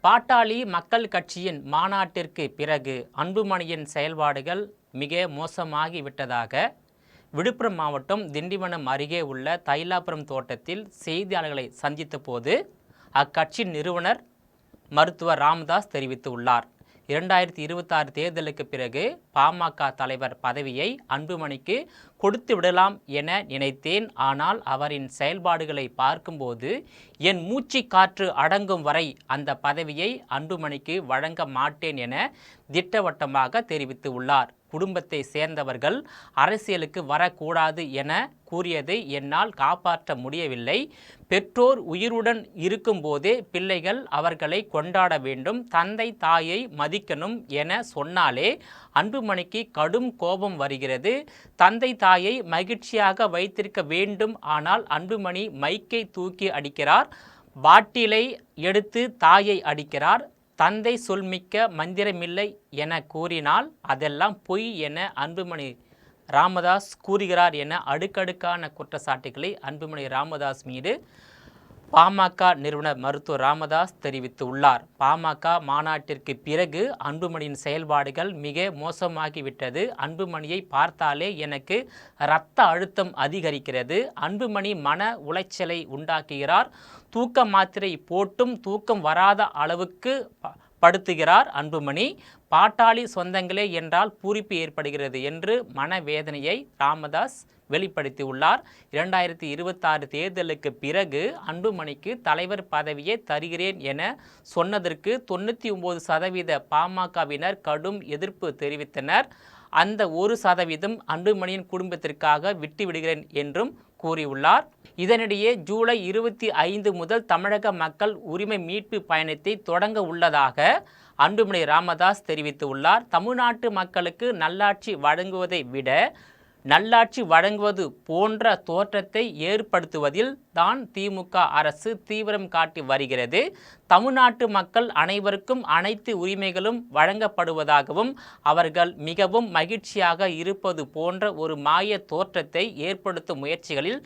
பாட்டாளி மக்கள் கட்சியின் மாநாட்டிற்கு பிறகு அன்புமணியின் செயல்பாடுகள் மிக மோசமாகிவிட்டதாக விழுப்புரம் மாவட்டம் திண்டிவனம் அருகே உள்ள தைலாபுரம் தோட்டத்தில் செய்தியாளர்களை சந்தித்த போது அக்கட்சியின் நிறுவனர் மருத்துவர் ராமதாஸ் தெரிவித்துள்ளார். 2026 தேர்தலுக்கு பிறகு பாமக தலைவர் பதவியை அன்புமணிக்கு கொடுத்து விடலாம் என நினைத்தேன். ஆனால் அவரின் செயல்பாடுகளை பார்க்கும்போது என் மூச்சு காற்று அடங்கும் வரை அந்த பதவியை அன்புமணிக்கு வழங்க மாட்டேன் என திட்டவட்டமாக தெரிவித்துள்ளார். குடும்பத்தை சேர்ந்தவர்கள் அரசியலுக்கு வரக்கூடாது என கூறியதை என்னால் காப்பாற்ற முடியவில்லை. பெற்றோர் உயிருடன் இருக்கும்போதே பிள்ளைகள் அவர்களை கொண்டாட வேண்டும், தந்தை தாயை மதிக்கணும் என சொன்னாலே அன்புமணிக்கு கடும் கோபம் வருகிறது. தந்தை தாயை மகிழ்ச்சியாக வைத்திருக்க வேண்டும். ஆனால் அன்புமணி மைக்கை தூக்கி அடிக்கிறார், பாட்டிலை எடுத்து தாயை அடிக்கிறார். தந்தை சொல்மிக்க மந்திரமில்லை என கூறினால் அதெல்லாம் பொய் என அன்புமணி ராமதாஸ் கூறுகிறார் என அடுக்கடுக்கான குற்றச்சாட்டுகளை அன்புமணி ராமதாஸ் மீது பாமக நிறுவனர் மருத்துவர் ராமதாஸ் தெரிவித்துள்ளார். பாமக மாநாட்டிற்கு பிறகு அன்புமணியின் செயல்பாடுகள் மிக மோசமாகிவிட்டது. அன்புமணியை பார்த்தாலே எனக்கு இரத்த அழுத்தம் அதிகரிக்கிறது. அன்புமணி மன உளைச்சலை உண்டாக்குகிறார். தூக்க மாத்திரை போட்டும் தூக்கம் வராத அளவுக்கு படுத்துகிறார் அன்புமணி. பாட்டாளி சொந்தங்களே என்றால் பூரிப்பு ஏற்படுகிறது என்று மனவேதனையை ராமதாஸ் வெளிப்படுத்தியுள்ளார். 2026 தேர்தலுக்கு பிறகு அன்புமணிக்கு தலைவர் பதவியை தருகிறேன் என சொன்னதற்கு 99% பாமகவினர் கடும் எதிர்ப்பு தெரிவித்தனர். அந்த 1% அன்புமணியின் குடும்பத்திற்காக விட்டுவிடுகிறேன் என்றும் கூறியுள்ளார். இதனிடையே ஜூலை 25 முதல் தமிழக மக்கள் உரிமை மீட்பு பயணத்தை தொடங்க உள்ளதாக அன்புமணி ராமதாஸ் தெரிவித்துள்ளார். தமிழ்நாட்டு மக்களுக்கு நல்லாட்சி வழங்குவதை விட நல்லாட்சி வழங்குவது போன்ற தோற்றத்தை ஏற்படுத்துவதில் தான் திமுக அரசு தீவிரம் காட்டி வருகிறது. தமிழ்நாட்டு மக்கள் அனைவருக்கும் அனைத்து உரிமைகளும் வழங்கப்படுவதாகவும் அவர்கள் மிகவும் மகிழ்ச்சியாக இருப்பது போன்ற ஒரு மாய தோற்றத்தை ஏற்படுத்தும் முயற்சிகளில்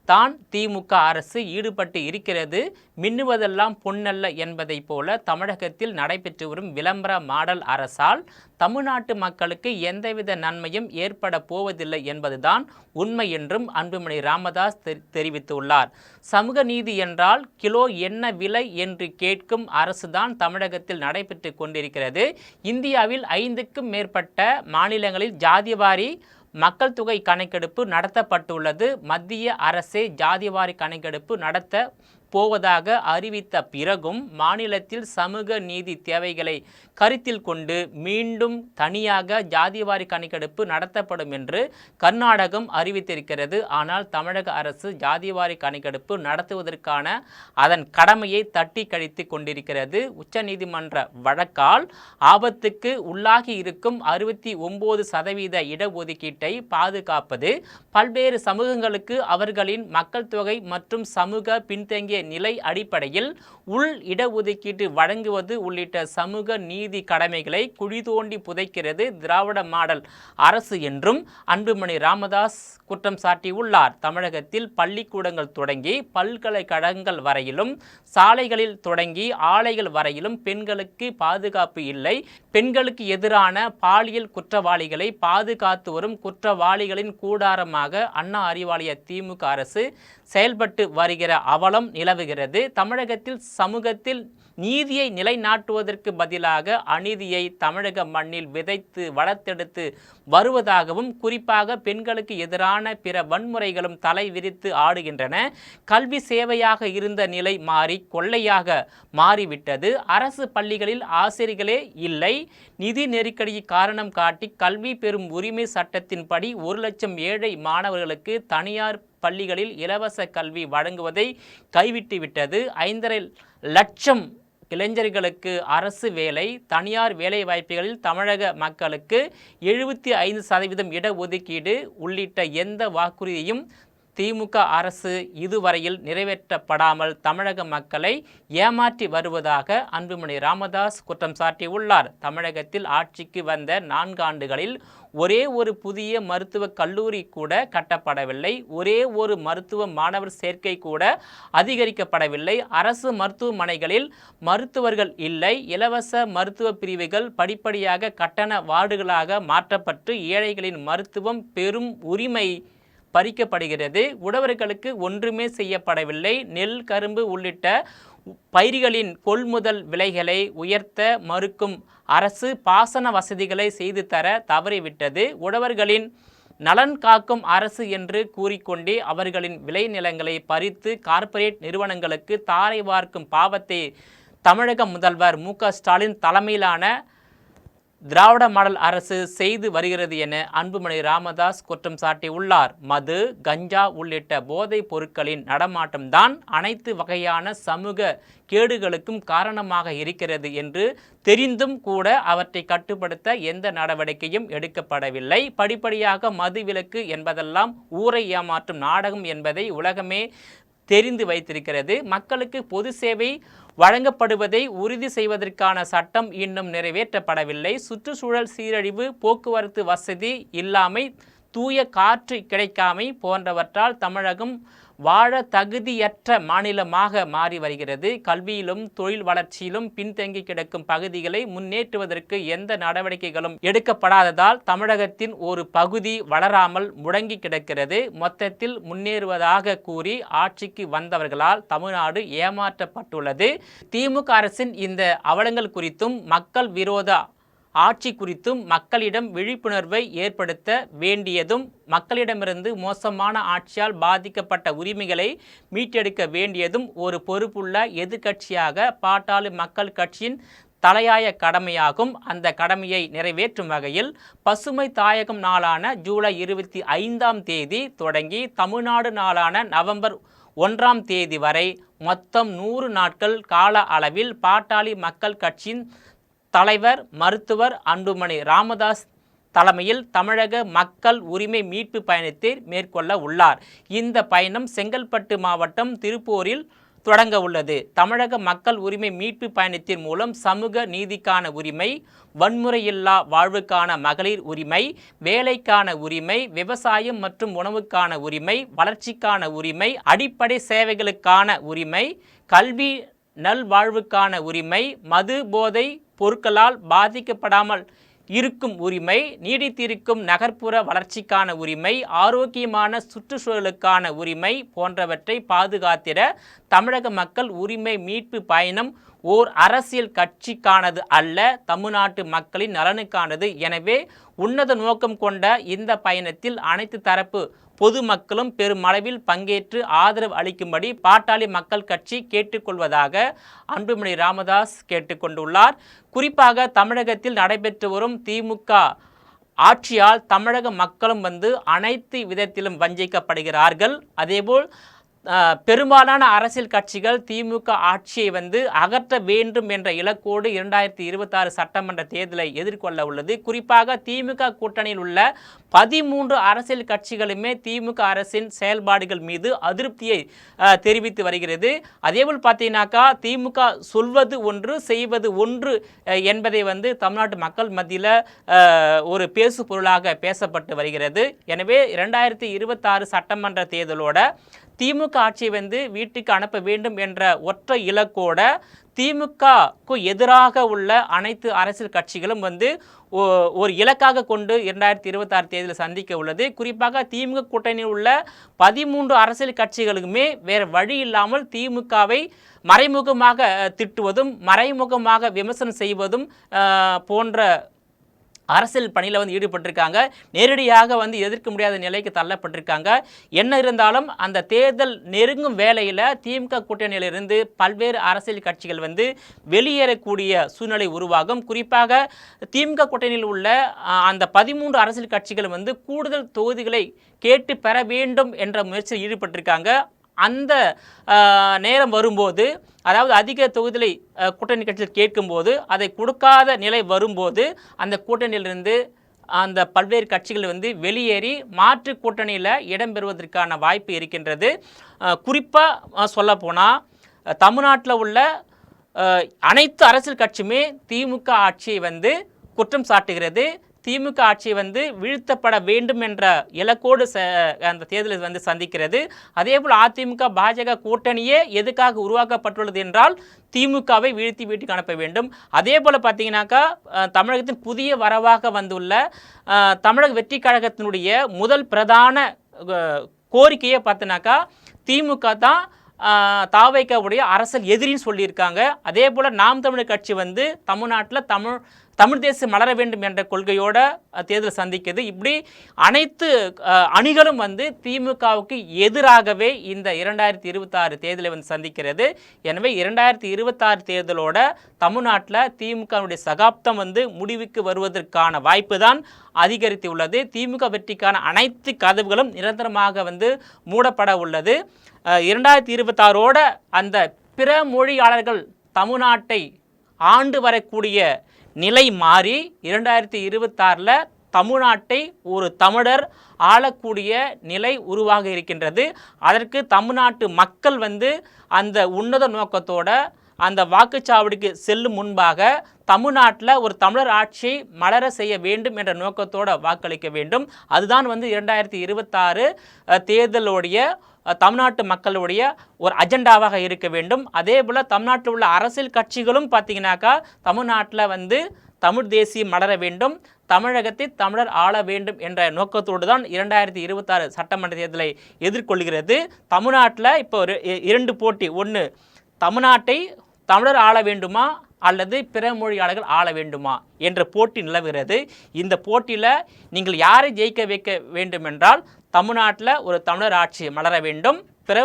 தான் திமுக அரசு ஈடுபட்டு இருக்கிறது. மின்னுவதெல்லாம் பொன்னல்ல என்பதை போல தமிழகத்தில் நடைபெற்று வரும் விளம்பர மாடல் அரசால் தமிழ்நாட்டு மக்களுக்கு எந்தவித நன்மையும் ஏற்பட போவதில்லை என்பதுதான் உண்மை என்றும் அன்புமணி ராமதாஸ் தெரிவித்துள்ளார். சமூக நீதி என்றால் கிலோ என்ன விலை என்று கேட்கும் அரசுதான் தமிழகத்தில் நடைபெற்று கொண்டிருக்கிறது. இந்தியாவில் 5க்கும் மேற்பட்ட மாநிலங்களில் ஜாதிவாரி மக்கள் தொகை கணக்கெடுப்பு நடத்தப்பட்டுள்ளது. மத்திய அரசே ஜாதிவாரி கணக்கெடுப்பு நடத்த போவதாக அறிவித்த பிறகும் மாநிலத்தில் சமூக நீதி தேவைகளை கருத்தில் கொண்டு மீண்டும் தனியாக ஜாதிவாரி கணக்கெடுப்பு நடத்தப்படும் என்று கர்நாடகம் அறிவித்திருக்கிறது. ஆனால் தமிழக அரசு ஜாதிவாரி கணக்கெடுப்பு நடத்துவதற்கான அதன் கடமையை தட்டி கழித்து கொண்டிருக்கிறது. உச்சநீதிமன்ற வழக்கால் ஆபத்துக்கு உள்ளாகி இருக்கும் 69% இடஒதுக்கீட்டை பாதுகாப்பது, பல்வேறு சமூகங்களுக்கு அவர்களின் மக்கள் தொகை மற்றும் சமூக பின்தங்கிய நிலை அடிப்படையில் உள் இடஒதுக்கீட்டு வழங்குவது உள்ளிட்ட சமூக நீதி கடமைகளை குழி தோண்டி புதைக்கிறது திராவிட மாடல் அரசு என்றும் அன்புமணி ராமதாஸ் குற்றம் சாட்டியுள்ளார். தமிழகத்தில் பள்ளிக்கூடங்கள் தொடங்கி பல்கலைக்கழகங்கள் வரையிலும், சாலைகளில் தொடங்கி ஆலைகள் வரையிலும் பெண்களுக்கு பாதுகாப்பு இல்லை. பெண்களுக்கு எதிரான பாலியல் குற்றவாளிகளை பாதுகாத்து வரும் குற்றவாளிகளின் கூடாரமாக அண்ணா அறிவாலய திமுக அரசு செயல்பட்டு வருகிற அவலம் நிலவுகிறது. தமிழகத்தில் சமூகத்தில் நீதியை நிலைநாட்டுவதற்கு பதிலாக அநீதியை தமிழக மண்ணில் விதைத்து வளர்த்தெடுத்து வருவதாகவும், குறிப்பாக பெண்களுக்கு எதிரான பிற வன்முறைகளும் தலை விரித்து ஆடுகின்றன. கல்வி சேவையாக இருந்த நிலை மாறி கொள்ளையாக மாறிவிட்டது. அரசு பள்ளிகளில் ஆசிரியர்களே இல்லை. நிதி நெருக்கடியை காரணம் காட்டி கல்வி பெறும் உரிமை சட்டத்தின்படி 1 லட்சம் ஏழை மாணவர்களுக்கு தனியார் பள்ளிகளில் இலவச கல்வி வழங்குவதை கைவிட்டுவிட்டது. 5.5 லட்சம் இளைஞர்களுக்கு அரசு வேலை, தனியார் வேலைவாய்ப்புகளில் தமிழக மக்களுக்கு 75% இடஒதுக்கீடு உள்ளிட்ட எந்த வாக்குறுதியையும் திமுக அரசு இதுவரையில் நிறைவேற்றப்படாமல் தமிழக மக்களை ஏமாற்றி வருவதாக அன்புமணி ராமதாஸ் குற்றம் சாட்டியுள்ளார். தமிழகத்தில் ஆட்சிக்கு வந்த 4 ஆண்டுகளில் ஒரே ஒரு புதிய மருத்துவக் கல்லூரி கூட கட்டப்படவில்லை. ஒரே ஒரு மருத்துவ மாணவர் சேர்க்கை கூட அதிகரிக்கப்படவில்லை. அரசு மருத்துவமனைகளில் மருத்துவர்கள் இல்லை. இலவச மருத்துவ பிரிவுகள் படிப்படியாக கட்டண வார்டுகளாக மாற்றப்பட்டு ஏழைகளின் மருத்துவம் பெரும் உரிமை பறிக்கப்படுகிறது. உழவர்களுக்கு ஒன்றுமே செய்யப்படவில்லை. நெல், கரும்பு உள்ளிட்ட பயிர்களின் கொள்முதல் விலைகளை உயர்த்த மறுக்கும் அரசு பாசன வசதிகளை செய்து தர தவறிவிட்டது. உழவர்களின் நலன் காக்கும் அரசு என்று கூறிக்கொண்டே அவர்களின் விளைநிலங்களை பறித்து கார்ப்பரேட் நிறுவனங்களுக்கு தாரை வார்க்கும் பாவத்தை தமிழக முதல்வர் மு.க.ஸ்டாலின் தலைமையிலான திராவிட மாடல் அரசு செய்து வருகிறது என அன்புமணி ராமதாஸ் குற்றம் சாட்டியுள்ளார். மது, கஞ்சா உள்ளிட்ட போதைப் பொருட்களின் நடமாட்டம்தான் அனைத்து வகையான சமூக கேடுகளுக்கும் காரணமாக இருக்கிறது என்று தெரிந்தும் கூட அவற்றை கட்டுப்படுத்த எந்த நடவடிக்கையும் எடுக்கப்படவில்லை. படிப்படியாக மது விலக்கு என்பதெல்லாம் ஊரை ஏமாற்றும் நாடகம் என்பதை உலகமே தெரிந்து வைத்திருக்கிறது. மக்களுக்கு பொது சேவை வழங்கப்படுவதை உறுதி செய்வதற்கான சட்டம் இன்னும் நிறைவேற்றப்படவில்லை. சுற்றுச்சூழல் சீரழிவு, போக்குவரத்து வசதி இல்லாமை, தூய காற்று கிடைக்காமை போன்றவற்றால் தமிழகம் வாழ தகுதியற்ற மாநிலமாக மாறி வருகிறது. கல்வியிலும் தொழில் வளர்ச்சியிலும் பின்தங்கி கிடக்கும் பகுதிகளை முன்னேற்றுவதற்கு எந்த நடவடிக்கைகளும் எடுக்கப்படாததால் தமிழகத்தின் ஒரு பகுதி வளராமல் முடங்கி கிடக்கிறது. மொத்தத்தில் முன்னேறுவதாக கூறி ஆட்சிக்கு வந்தவர்களால் தமிழ்நாடு ஏமாற்றப்பட்டுள்ளது. திமுக அரசின் இந்த அவலங்கள் குறித்தும் மக்கள் விரோத ஆட்சி குறித்தும் மக்களிடம் விழிப்புணர்வை ஏற்படுத்த வேண்டியதும் மக்களிடமிருந்து மோசமான ஆட்சியால் பாதிக்கப்பட்ட உரிமைகளை மீட்டெடுக்க வேண்டியதும் ஒரு பொறுப்புள்ள எதிர்க்கட்சியாக பாட்டாளி மக்கள் கட்சியின் தலையாய கடமையாகும். அந்த கடமையை நிறைவேற்றும் வகையில் பசுமை தாயகம் நாளான ஜூலை 25ஆம் தேதி தொடங்கி தமிழ்நாடு நாளான நவம்பர் 1ஆம் தேதி வரை மொத்தம் 100 நாட்கள் கால அளவில் பாட்டாளி மக்கள் கட்சியின் தலைவர் மருத்துவர் அன்புமணி ராமதாஸ் தலைமையில் தமிழக மக்கள் உரிமை மீட்பு பயணத்தை மேற்கொள்ள உள்ளார். இந்த பயணம் செங்கல்பட்டு மாவட்டம் திருப்பூரில் தொடங்க உள்ளது. தமிழக மக்கள் உரிமை மீட்பு பயணத்தின் மூலம் சமூக நீதிக்கான உரிமை, வன்முறையில்லா வாழ்வுக்கான மகளிர் உரிமை, வேலைக்கான உரிமை, விவசாயம் மற்றும் உணவுக்கான உரிமை, வளர்ச்சிக்கான உரிமை, அடிப்படை சேவைகளுக்கான உரிமை, கல்வி நல்வாழ்வுக்கான உரிமை, மது போதை பொருட்களால் பாதிக்கப்படாமல் இருக்கும் உரிமை, நீடித்திருக்கும் நகர்ப்புற வளர்ச்சிக்கான உரிமை, ஆரோக்கியமான சுற்றுச்சூழலுக்கான உரிமை போன்றவற்றை பாதுகாத்திட தமிழக மக்கள் உரிமை மீட்பு பயணம் ஓர் அரசியல் கட்சிக்கானது அல்ல, தமிழ்நாட்டு மக்களின் நலனுக்கானது. எனவே உன்னத நோக்கம் கொண்ட இந்த பயணத்தில் அனைத்து தரப்பு பொதுமக்களும் பெருமளவில் பங்கேற்று ஆதரவு அளிக்கும்படி பாட்டாளி மக்கள் கட்சி கேட்டுக்கொள்வதாக அன்புமணி ராமதாஸ் கேட்டுக்கொண்டுள்ளார். குறிப்பாக தமிழகத்தில் நடைபெற்று வரும் திமுக ஆட்சியால் தமிழக மக்களும் அனைத்து விதத்திலும் வஞ்சிக்கப்படுகிறார்கள். அதேபோல் பெரும்பாலான அரசியல் கட்சிகள் திமுக ஆட்சியை அகற்ற வேண்டும் என்ற இலக்கோடு 2026 சட்டமன்ற தேர்தலை எதிர்கொள்ள உள்ளது. குறிப்பாக திமுக கூட்டணியில் உள்ள 13 அரசியல் கட்சிகளுமே திமுக அரசின் செயல்பாடுகள் மீது அதிருப்தியை தெரிவித்து வருகிறது. அதேபோல் பார்த்தீங்கன்னாக்கா திமுக சொல்வது ஒன்று செய்வது ஒன்று என்பதை தமிழ்நாட்டு மக்கள் மத்தியில் ஒரு பேசு பொருளாக பேசப்பட்டு வருகிறது. எனவே 2026 சட்டமன்ற தேர்தலோட திமுக ஆட்சியை வீட்டுக்கு அனுப்ப வேண்டும் என்ற ஒற்றை இலக்கோட திமுகக்கு எதிராக உள்ள அனைத்து அரசியல் கட்சிகளும் ஒரு இலக்காக கொண்டு 2026 தேர்தலை சந்திக்க உள்ளது. குறிப்பாக திமுக கூட்டணியில் உள்ள 13 அரசியல் கட்சிகளுக்குமே வேறு வழி இல்லாமல் திமுகவை மறைமுகமாக திட்டுவதும் மறைமுகமாக விமர்சனம் செய்வதும் போன்ற அரசியல் பணியில் ஈடுபட்டிருக்காங்க. நேரடியாக எதிர்க்க முடியாத நிலைக்கு தள்ளப்பட்டிருக்காங்க. என்ன இருந்தாலும் அந்த தேர்தல் நெருங்கும் வேளையில் திமுக கூட்டணியிலிருந்து பல்வேறு அரசியல் கட்சிகள் வெளியேறக்கூடிய சூழ்நிலை உருவாகும். குறிப்பாக திமுக கூட்டணியில் உள்ள அந்த 13 அரசியல் கட்சிகள் கூடுதல் தொகுதிகளை கேட்டு பெற வேண்டும் என்ற முயற்சியில் ஈடுபட்டிருக்காங்க. அந்த நேரம் வரும்போது, அதாவது அதிக தொகுதிகளை கூட்டணி கட்சியில் கேட்கும்போது அதை கொடுக்காத நிலை வரும்போது அந்த கூட்டணியிலிருந்து அந்த பல்வேறு கட்சிகள் வந்து வெளியேறி மாற்று கூட்டணியில் இடம்பெறுவதற்கான வாய்ப்பு இருக்கின்றது. குறிப்பாக சொல்லப்போனால் தமிழ்நாட்டில் உள்ள அனைத்து அரசியல் கட்சியுமே திமுக ஆட்சியை வந்து குற்றம் சாட்டுகிறது. திமுக ஆட்சி வந்து வீழ்த்தப்பட வேண்டும் என்ற இலக்கோடு அந்த தேர்தலை வந்து சந்திக்கிறது. அதேபோல் அதிமுக பாஜக கூட்டணியே எதுக்காக உருவாக்கப்பட்டுள்ளது என்றால் திமுகவை வீழ்த்தி வீட்டுக்கு அனுப்ப வேண்டும். அதே போல் பார்த்தீங்கன்னாக்கா தமிழகத்தின் புதிய வரவாக வந்துள்ள தமிழக வெற்றி கழகத்தினுடைய முதல் பிரதான கோரிக்கையை பார்த்தீங்கன்னாக்கா திமுக தான் தாவைக்காவுடைய அரசியல் எதிரின்னு சொல்லியிருக்காங்க. அதே போல் நாம் தமிழர் கட்சி வந்து தமிழ்நாட்டில் தமிழ் தேசம் மலர வேண்டும் என்ற கொள்கையோட தேர்தல் சந்திக்கிறது. இப்படி அனைத்து அணிகளும் வந்து திமுகவுக்கு எதிராகவே இந்த 2026 தேர்தலை வந்து சந்திக்கிறது. எனவே 2026 தேர்தலோட தமிழ்நாட்டில் திமுகவுடைய சகாப்தம் வந்து முடிவுக்கு வருவதற்கான வாய்ப்பு தான் அதிகரித்து உள்ளது. திமுக வெற்றிக்கான அனைத்து கதவுகளும் நிரந்தரமாக வந்து மூடப்பட உள்ளது. 2026ஓட அந்த பிற மொழியாளர்கள் தமிழ்நாட்டை ஆண்டு வரக்கூடிய நிலை மாறி 2026 தமிழ்நாட்டை ஒரு தமிழர் ஆளக்கூடிய நிலை உருவாக இருக்கின்றது. அதற்கு தமிழ்நாட்டு மக்கள் வந்து அந்த உன்னத நோக்கத்தோட அந்த வாக்குச்சாவடிக்கு செல்லும் முன்பாக தமிழ்நாட்டில் ஒரு தமிழர் ஆட்சியை மலர செய்ய வேண்டும் என்ற நோக்கத்தோடு வாக்களிக்க வேண்டும். அதுதான் வந்து 2026 தேர்தலுடைய தமிழ்நாட்டு மக்களுடைய ஒரு அஜெண்டாவாக இருக்க வேண்டும். அதே போல் தமிழ்நாட்டில் உள்ள அரசியல் கட்சிகளும் பார்த்திங்கனாக்கா தமிழ்நாட்டில் வந்து தமிழ் தேசியம் மலர வேண்டும், தமிழகத்தை தமிழர் ஆள வேண்டும் என்ற நோக்கத்தோடு தான் 2026 சட்டமன்ற தேர்தலை எதிர்கொள்கிறது. தமிழ்நாட்டில் இப்போ 2 போட்டி. ஒன்று, தமிழ்நாட்டை தமிழர் ஆள வேண்டுமா அல்லது பிற மொழியாளர்கள் ஆள வேண்டுமா என்ற போட்டி நிலவுகிறது. இந்த போட்டியில் நீங்கள் யாரை ஜெயிக்க வைக்க வேண்டும் என்றால் தமிழ்நாட்டில் ஒரு தமிழர் ஆட்சி மலர வேண்டும், பிற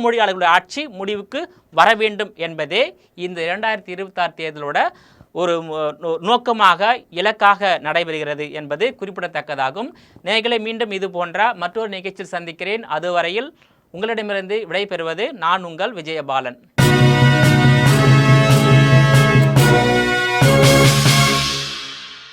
மொழியாளர்களுடைய ஆட்சி முடிவுக்கு வர வேண்டும் என்பதே இந்த 2026 தேர்தலோட ஒரு நோக்கமாக இலக்காக நடைபெறுகிறது என்பது குறிப்பிடத்தக்கதாகும். நேயர்களை மீண்டும் இது போன்ற மற்றொரு நிகழ்ச்சியில் சந்திக்கிறேன். அதுவரையில் உங்களிடமிருந்து விடைபெறுவது நான் உங்கள் விஜயபாலன்.